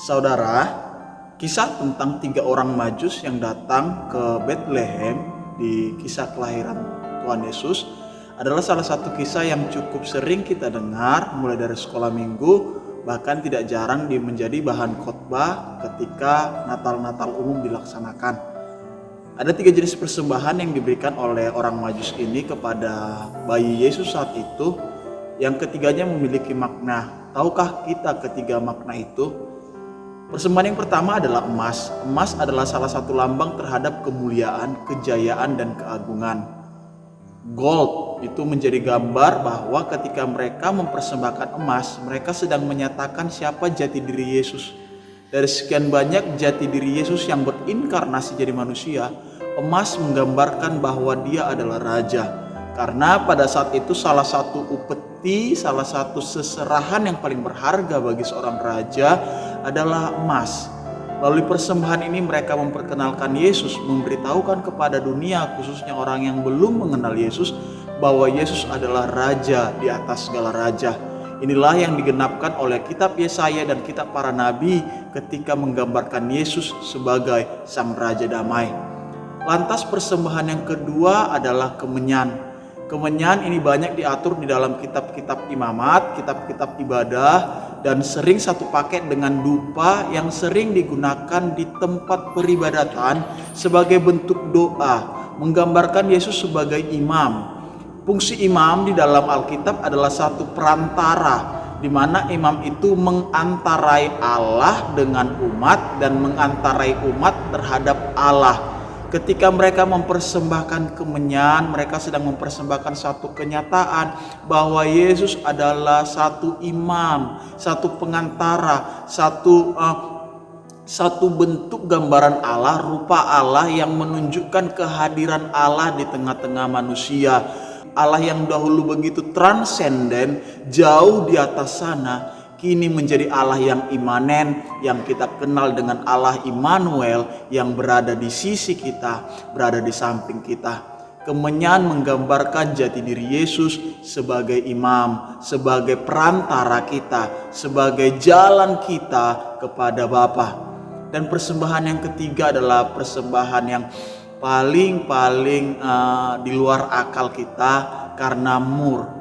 Saudara, kisah tentang 3 orang Majus yang datang ke Bethlehem di kisah kelahiran Tuhan Yesus adalah salah satu kisah yang cukup sering kita dengar mulai dari sekolah minggu, bahkan tidak jarang menjadi bahan khotbah ketika Natal-Natal umum dilaksanakan. Ada 3 jenis persembahan yang diberikan oleh orang Majus ini kepada bayi Yesus saat itu. Yang ketiganya memiliki makna. Tahukah kita ketiga makna itu? Persembahan yang pertama adalah emas. Emas adalah salah satu lambang terhadap kemuliaan, kejayaan, dan keagungan. Gold itu menjadi gambar bahwa ketika mereka mempersembahkan emas, mereka sedang menyatakan siapa jati diri Yesus. Dari sekian banyak jati diri Yesus yang berinkarnasi jadi manusia, emas menggambarkan bahwa dia adalah raja. Karena pada saat itu salah satu upeti, salah satu seserahan yang paling berharga bagi seorang raja adalah emas. Melalui persembahan ini mereka memperkenalkan Yesus, memberitahukan kepada dunia, khususnya orang yang belum mengenal Yesus, bahwa Yesus adalah raja di atas segala raja. Inilah yang digenapkan oleh kitab Yesaya dan kitab para nabi ketika menggambarkan Yesus sebagai sang raja damai. Lantas persembahan yang kedua adalah kemenyan. Kemenyan ini banyak diatur di dalam kitab-kitab imamat, kitab-kitab ibadah, dan sering satu paket dengan dupa yang sering digunakan di tempat peribadatan sebagai bentuk doa, menggambarkan Yesus sebagai imam. Fungsi imam di dalam Alkitab adalah satu perantara, di mana imam itu mengantarai Allah dengan umat dan mengantarai umat terhadap Allah. Ketika mereka mempersembahkan kemenyan, mereka sedang mempersembahkan satu kenyataan bahwa Yesus adalah satu imam, satu pengantara, satu bentuk gambaran Allah, rupa Allah yang menunjukkan kehadiran Allah di tengah-tengah manusia. Allah yang dahulu begitu transenden, jauh di atas sana, kini menjadi Allah yang imanen, yang kita kenal dengan Allah Immanuel, yang berada di sisi kita, berada di samping kita. Kemenyan menggambarkan jati diri Yesus sebagai imam, sebagai perantara kita, sebagai jalan kita kepada Bapa. Dan persembahan yang ketiga adalah persembahan yang paling di luar akal kita, karena mur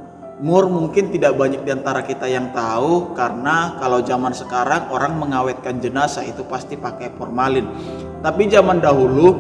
mungkin tidak banyak di antara kita yang tahu, karena kalau zaman sekarang orang mengawetkan jenazah itu pasti pakai formalin. Tapi zaman dahulu,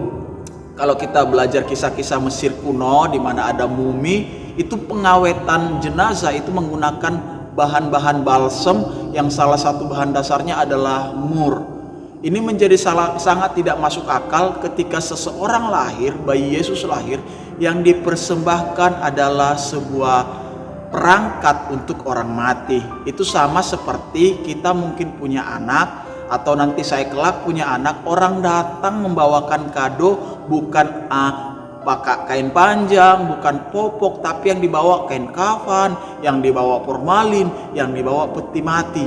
kalau kita belajar kisah-kisah Mesir kuno di mana ada mumi, itu pengawetan jenazah itu menggunakan bahan-bahan balsem yang salah satu bahan dasarnya adalah mur. Ini menjadi sangat tidak masuk akal ketika seseorang lahir, bayi Yesus lahir, yang dipersembahkan adalah sebuah perangkat untuk orang mati. Itu sama seperti kita mungkin punya anak, atau nanti saya kelak punya anak, orang datang membawakan kado bukan pakai kain panjang, bukan popok, tapi yang dibawa kain kafan, yang dibawa formalin, yang dibawa peti mati.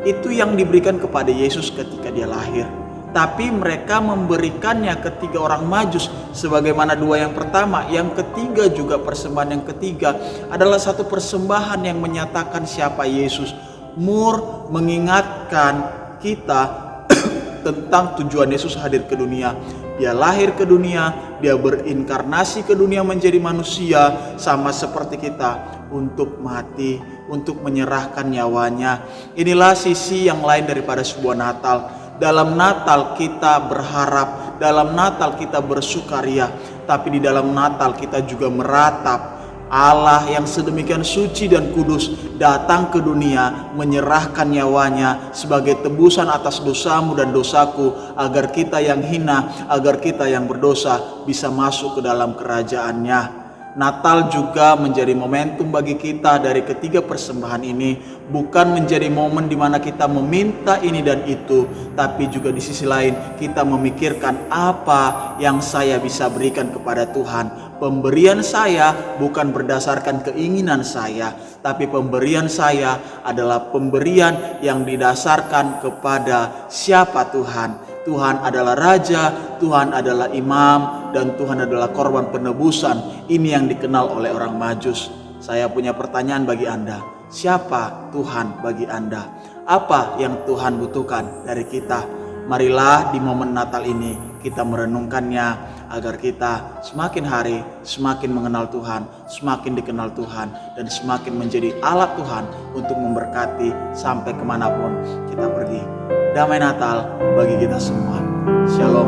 Itu yang diberikan kepada Yesus ketika dia lahir. Tapi mereka memberikannya ke 3 orang Majus sebagaimana 2 yang pertama. Yang ketiga juga, persembahan yang ketiga adalah satu persembahan yang menyatakan siapa Yesus. Mur mengingatkan kita tentang tujuan Yesus hadir ke dunia. Dia lahir ke dunia, dia berinkarnasi ke dunia menjadi manusia sama seperti kita, untuk mati, untuk menyerahkan nyawanya. Inilah sisi yang lain daripada sebuah Natal. Dalam Natal kita berharap, dalam Natal kita bersukaria, tapi di dalam Natal kita juga meratap Allah yang sedemikian suci dan kudus datang ke dunia, menyerahkan nyawanya sebagai tebusan atas dosamu dan dosaku, agar kita yang hina, agar kita yang berdosa bisa masuk ke dalam kerajaannya. Natal juga menjadi momentum bagi kita dari ketiga persembahan ini, bukan menjadi momen di mana kita meminta ini dan itu, tapi juga di sisi lain kita memikirkan apa yang saya bisa berikan kepada Tuhan. Pemberian saya bukan berdasarkan keinginan saya, tapi pemberian saya adalah pemberian yang didasarkan kepada siapa Tuhan. Tuhan adalah Raja, Tuhan adalah Imam, dan Tuhan adalah korban penebusan. Ini yang dikenal oleh orang Majus. Saya punya pertanyaan bagi Anda. Siapa Tuhan bagi Anda? apa yang Tuhan butuhkan dari kita. Marilah di momen Natal ini kita merenungkannya agar kita semakin hari semakin mengenal Tuhan, semakin dikenal Tuhan, dan semakin menjadi alat Tuhan untuk memberkati sampai kemanapun kita pergi. Damai Natal bagi kita semua. Shalom.